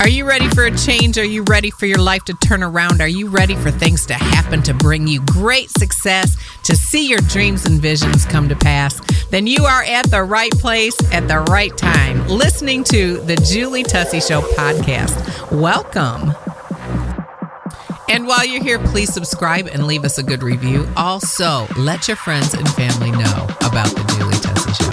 Are you ready for a change? Are you ready for your life to turn around? Are you ready for things to happen to bring you great success, to see your dreams and visions come to pass? Then you are at the right place at the right time, listening to the Julie Tussey Show podcast. Welcome. And while you're here, please subscribe and leave us a good review. Also, let your friends and family know about the Julie Tussey Show.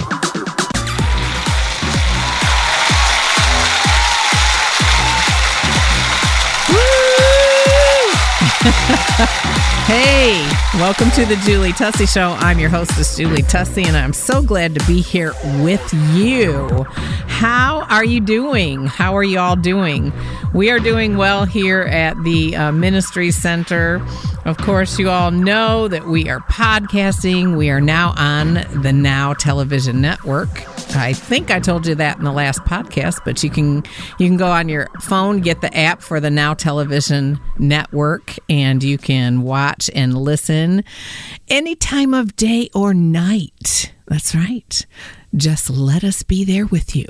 Hey, welcome to the Julie Tussey Show. I'm your hostess, Julie Tussey, and I'm so glad to be here with you. How are you doing? How are you all doing? We are doing well here at the Ministry Center. Of course, you all know that we are podcasting. We are now on the Now Television Network. I think I told you that in the last podcast, but you can go on your phone, get the app for the Now Television Network, and you can watch and listen any time of day or night. That's right. Just let us be there with you.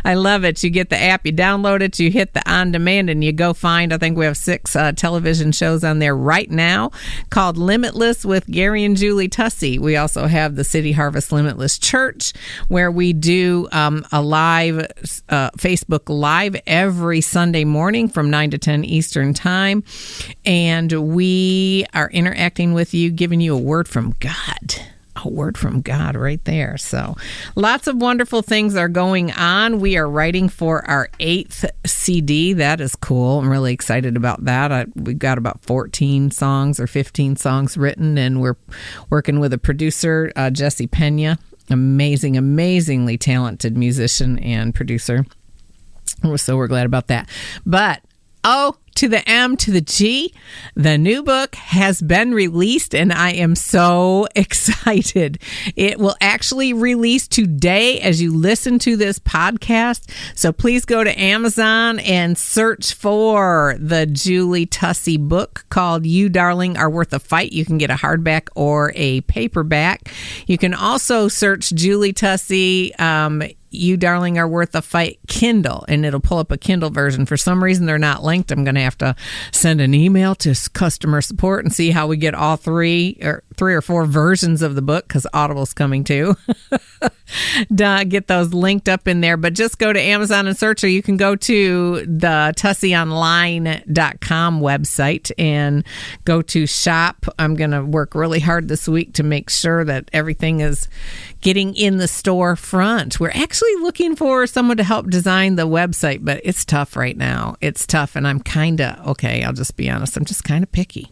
I love it. You get the app, you download it, you hit the on demand, and you go find, I think we have 6 television shows on there right now called Limitless with Gary and Julie Tussey. We also have the City Harvest Limitless Church, where we do a live Facebook Live every Sunday morning from 9 to 10 Eastern Time. And we are interacting with you, giving you a word from God. A word from God right there. So lots of wonderful things are going on. We are writing for our 8th CD. That is cool. I'm really excited about that. We've got about 14 songs or 15 songs written, and we're working with a producer, Jesse Pena, amazingly talented musician and producer. So we're glad about that. But to the M to the G, the new book has been released, and I am so excited. It will actually release today as you listen to this podcast. So please go to Amazon and search for the Julie Tussey book called You Darling Are Worth a Fight. You can get a hardback or a paperback. You can also search Julie Tussey, You Darling Are Worth a Fight Kindle, and it'll pull up a Kindle version. For some reason, they're not linked. I'm going to have to send an email to customer support and see how we get all three or four versions of the book, because Audible's coming too. Get those linked up in there. But just go to Amazon and search, or you can go to the tusseyonline.com website and go to shop. I'm going to work really hard this week to make sure that everything is getting in the storefront. We're actually looking for someone to help design the website, but it's tough right now. It's tough, and I'm I'll just be honest, I'm just kind of picky.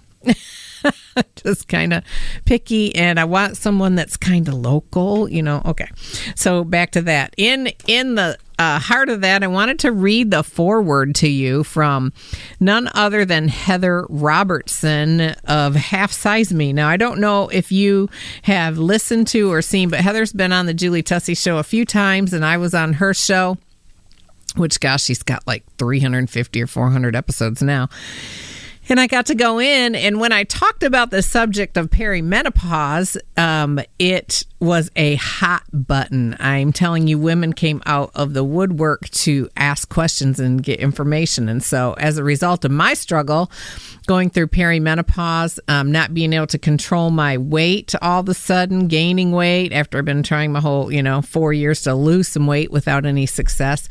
Just kind of picky, and I want someone that's kind of local, Okay, so back to that. In the heart of that, I wanted to read the foreword to you from none other than Heather Robertson of Half Size Me. Now, I don't know if you have listened to or seen, but Heather's been on the Julie Tussey Show a few times, and I was on her show, which, gosh, she's got like 350 or 400 episodes now. And I got to go in, and when I talked about the subject of perimenopause, it was a hot button. I'm telling you, women came out of the woodwork to ask questions and get information. And so as a result of my struggle going through perimenopause, not being able to control my weight, all of a sudden gaining weight after I've been trying my whole, 4 years to lose some weight without any success,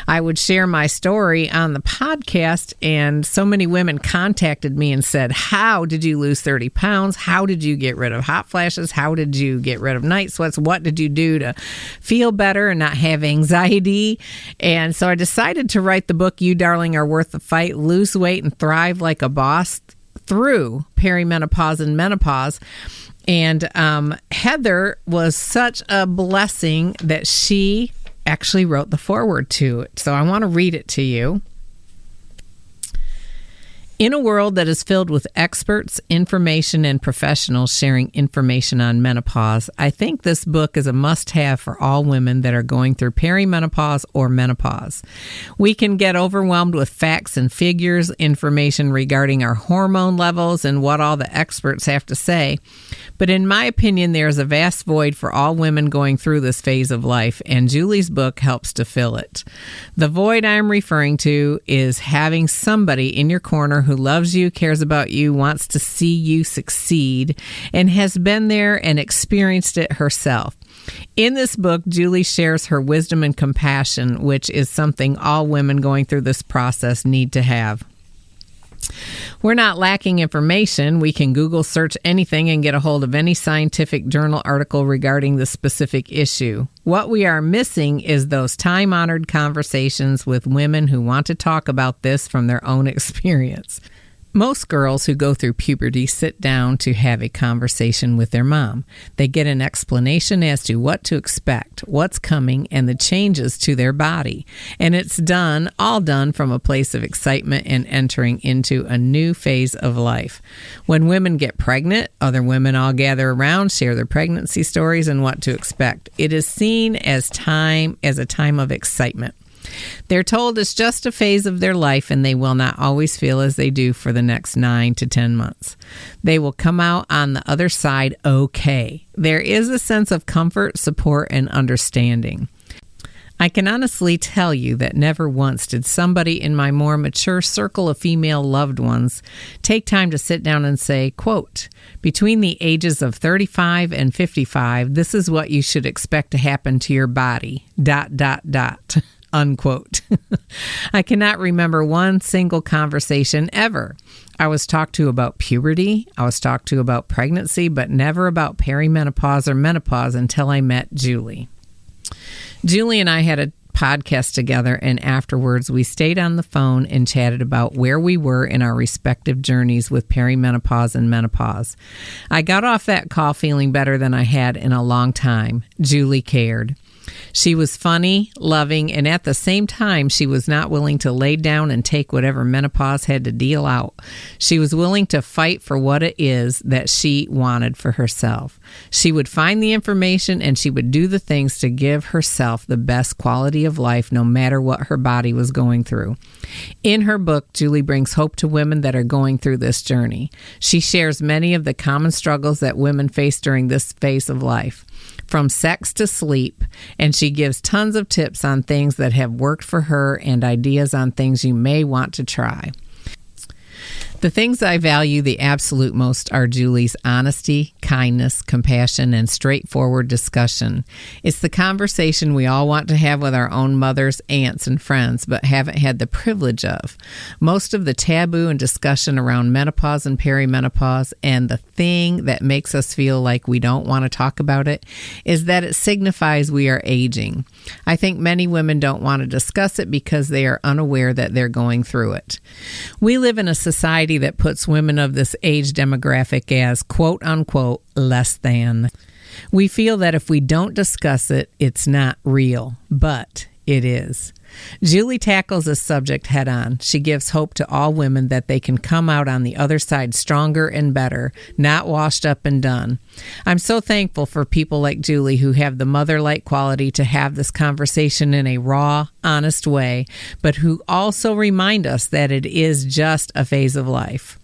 I would share my story on the podcast, and so many women contacted me and said, how did you lose 30 pounds? How did you get rid of hot flashes? How did you get rid of night sweats? What did you do to feel better and not have anxiety? And so I decided to write the book, You Darling Are Worth the Fight, Lose Weight and Thrive Like a Boss Through Perimenopause and Menopause. And Heather was such a blessing that she actually wrote the foreword to it. So I want to read it to you. In a world that is filled with experts, information, and professionals sharing information on menopause, I think this book is a must-have for all women that are going through perimenopause or menopause. We can get overwhelmed with facts and figures, information regarding our hormone levels, and what all the experts have to say. But in my opinion, there is a vast void for all women going through this phase of life, and Julie's book helps to fill it. The void I'm referring to is having somebody in your corner who loves you, cares about you, wants to see you succeed, and has been there and experienced it herself. In this book, Julie shares her wisdom and compassion, which is something all women going through this process need to have. We're not lacking information. We can Google search anything and get a hold of any scientific journal article regarding the specific issue. What we are missing is those time-honored conversations with women who want to talk about this from their own experience. Most girls who go through puberty sit down to have a conversation with their mom. They get an explanation as to what to expect, what's coming, and the changes to their body. And it's all done from a place of excitement and entering into a new phase of life. When women get pregnant, other women all gather around, share their pregnancy stories and what to expect. It is seen as a time of excitement. They're told it's just a phase of their life and they will not always feel as they do for the next 9 to 10 months. They will come out on the other side okay. There is a sense of comfort, support, and understanding. I can honestly tell you that never once did somebody in my more mature circle of female loved ones take time to sit down and say, quote, between the ages of 35 and 55, this is what you should expect to happen to your body, ... unquote. I cannot remember one single conversation ever. I was talked to about puberty, I was talked to about pregnancy, but never about perimenopause or menopause until I met Julie. Julie and I had a podcast together, and afterwards we stayed on the phone and chatted about where we were in our respective journeys with perimenopause and menopause. I got off that call feeling better than I had in a long time. Julie cared. She was funny, loving, and at the same time, she was not willing to lay down and take whatever menopause had to deal out. She was willing to fight for what it is that she wanted for herself. She would find the information and she would do the things to give herself the best quality of life, no matter what her body was going through. In her book, Julie brings hope to women that are going through this journey. She shares many of the common struggles that women face during this phase of life, from sex to sleep, and she gives tons of tips on things that have worked for her and ideas on things you may want to try. The things I value the absolute most are Julie's honesty, kindness, compassion, and straightforward discussion. It's the conversation we all want to have with our own mothers, aunts, and friends, but haven't had the privilege of. Most of the taboo and discussion around menopause and perimenopause, and the thing that makes us feel like we don't want to talk about it, is that it signifies we are aging. I think many women don't want to discuss it because they are unaware that they're going through it. We live in a society that puts women of this age demographic as, quote unquote, less than. We feel that if we don't discuss it, it's not real, but it is. Julie tackles this subject head on. She gives hope to all women that they can come out on the other side stronger and better, not washed up and done. I'm so thankful for people like Julie who have the mother-like quality to have this conversation in a raw, honest way, but who also remind us that it is just a phase of life.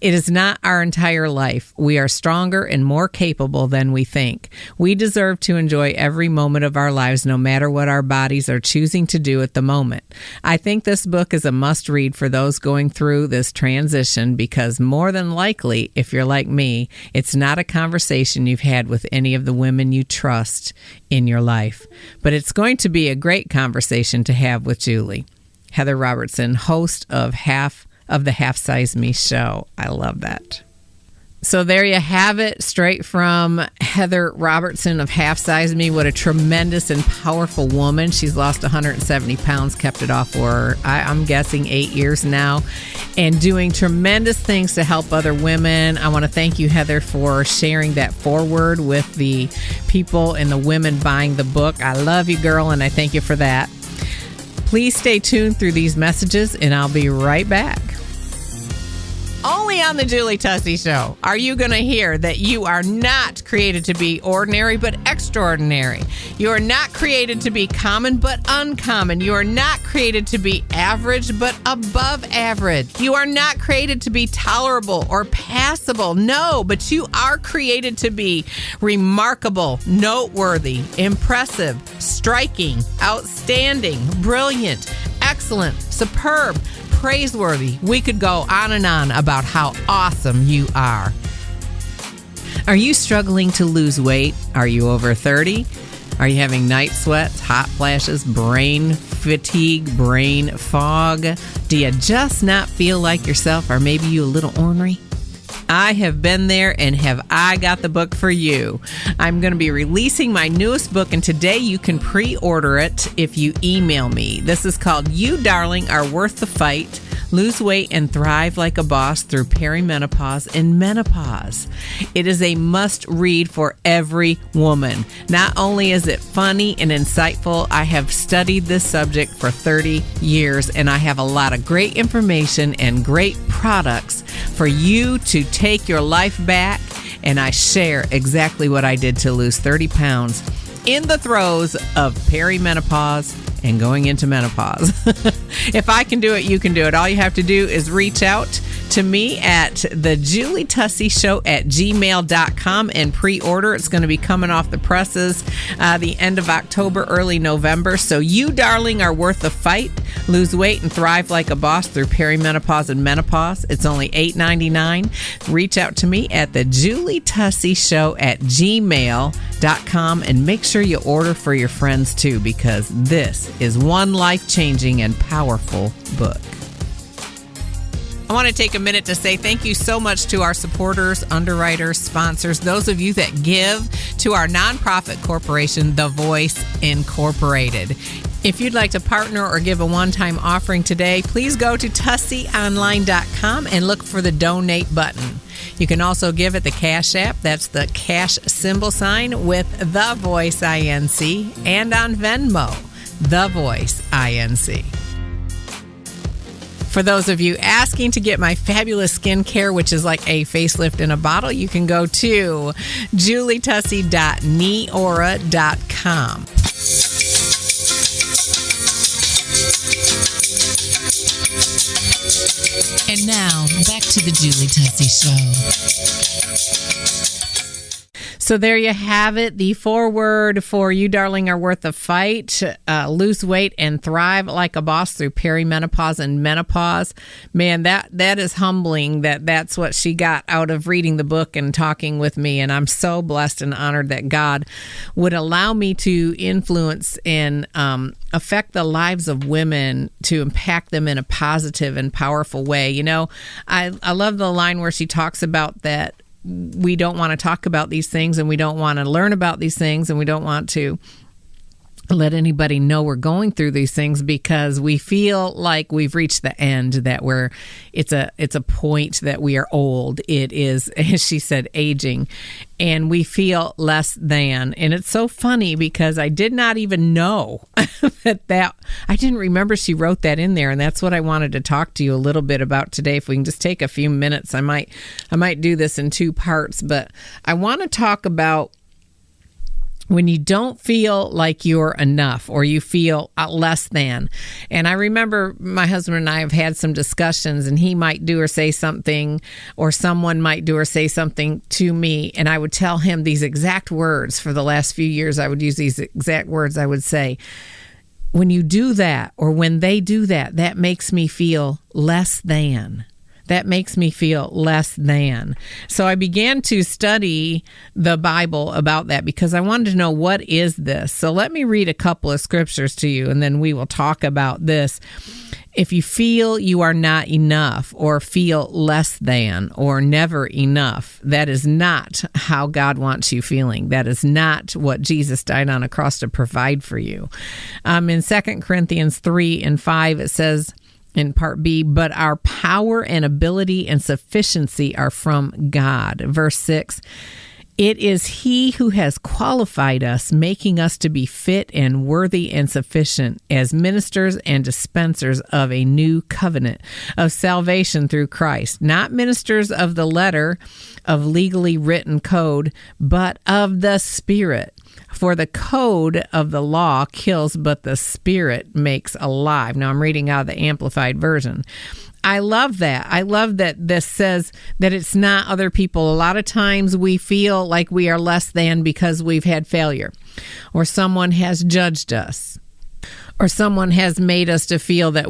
It is not our entire life. We are stronger and more capable than we think. We deserve to enjoy every moment of our lives, no matter what our bodies are choosing to do at the moment. I think this book is a must-read for those going through this transition because more than likely, if you're like me, it's not a conversation you've had with any of the women you trust in your life. But it's going to be a great conversation to have with Julie. Heather Robertson, host of the Half Size Me show. I love that. So there you have it, straight from Heather Robertson of Half Size Me. What a tremendous and powerful woman. She's lost 170 pounds, kept it off for, I'm guessing, 8 years now, and doing tremendous things to help other women. I want to thank you, Heather, for sharing that forward with the people and the women buying the book. I love you, girl, and I thank you for that. Please stay tuned through these messages, and I'll be right back. Only on the Julie Tussey Show are you going to hear that you are not created to be ordinary but extraordinary. You are not created to be common but uncommon. You are not created to be average but above average. You are not created to be tolerable or passable. No, but you are created to be remarkable, noteworthy, impressive, striking, outstanding, brilliant, excellent, superb, praiseworthy. We could go on and on about how awesome you are. Are you struggling to lose weight? Are you over 30? Are you having night sweats, hot flashes, brain fatigue, brain fog? Do you just not feel like yourself? Or maybe you a little ornery? I have been there, and have I got the book for you. I'm going to be releasing my newest book, and today you can pre-order it if you email me. This is called You Darling Are Worth the Fight. Lose weight and thrive like a boss through perimenopause and menopause. It is a must-read for every woman. Not only is it funny and insightful, I have studied this subject for 30 years, and I have a lot of great information and great products for you to take your life back, and I share exactly what I did to lose 30 pounds in the throes of perimenopause and going into menopause. If I can do it, you can do it. All you have to do is reach out to me at thejulietusseyshow@gmail.com and pre-order. It's going to be coming off the presses the end of October, early November. So you, darling, are worth the fight. Lose weight and thrive like a boss through perimenopause and menopause. It's only $8.99. Reach out to me at thejulietusseyshow@gmail.com and make sure you order for your friends too, because this is one life-changing and powerful book. I want to take a minute to say thank you so much to our supporters, underwriters, sponsors, those of you that give to our nonprofit corporation, TheVoice Incorporated. If you'd like to partner or give a one-time offering today, please go to tusseyonline.com and look for the donate button. You can also give at the Cash App. That's the cash symbol sign with TheVoiceinc, and on Venmo, TheVoiceinc. For those of you asking to get my fabulous skincare, which is like a facelift in a bottle, you can go to julietussey.neora.com. And now, back to the Julie Tussey Show. So there you have it, the foreword for You Darling Are Worth the Fight, lose weight and thrive like a boss through perimenopause and menopause. Man, that is humbling that's what she got out of reading the book and talking with me. And I'm so blessed and honored that God would allow me to influence and affect the lives of women, to impact them in a positive and powerful way. You know, I love the line where she talks about that we don't want to talk about these things, and we don't want to learn about these things, and we don't want to let anybody know we're going through these things because we feel like we've reached the end, that it's a point that we are old. It is, as she said, aging, and we feel less than. And it's so funny because I did not even know that I didn't remember she wrote that in there, and that's what I wanted to talk to you a little bit about today. If we can just take a few minutes, I might do this in two parts, but I want to talk about when you don't feel like you're enough or you feel less than. And I remember my husband and I have had some discussions, and he might do or say something, or someone might do or say something to me, and I would tell him these exact words. For the last few years, I would use these exact words. I would say, when you do that, or when they do that, that makes me feel less than. That makes me feel less than. So I began to study the Bible about that because I wanted to know, what is this? So let me read a couple of scriptures to you, and then we will talk about this. If you feel you are not enough, or feel less than, or never enough, that is not how God wants you feeling. That is not what Jesus died on a cross to provide for you. In 2 Corinthians 3:5, it says, in part B, but our power and ability and sufficiency are from God. Verse 6, It is He who has qualified us, making us to be fit and worthy and sufficient as ministers and dispensers of a new covenant of salvation through Christ, not ministers of the letter of legally written code, but of the Spirit. For the code of the law kills, but the Spirit makes alive. Now I'm reading out of the Amplified Version. I love that. I love that this says that it's not other people. A lot of times we feel like we are less than because we've had failure, or someone has judged us, or someone has made us to feel that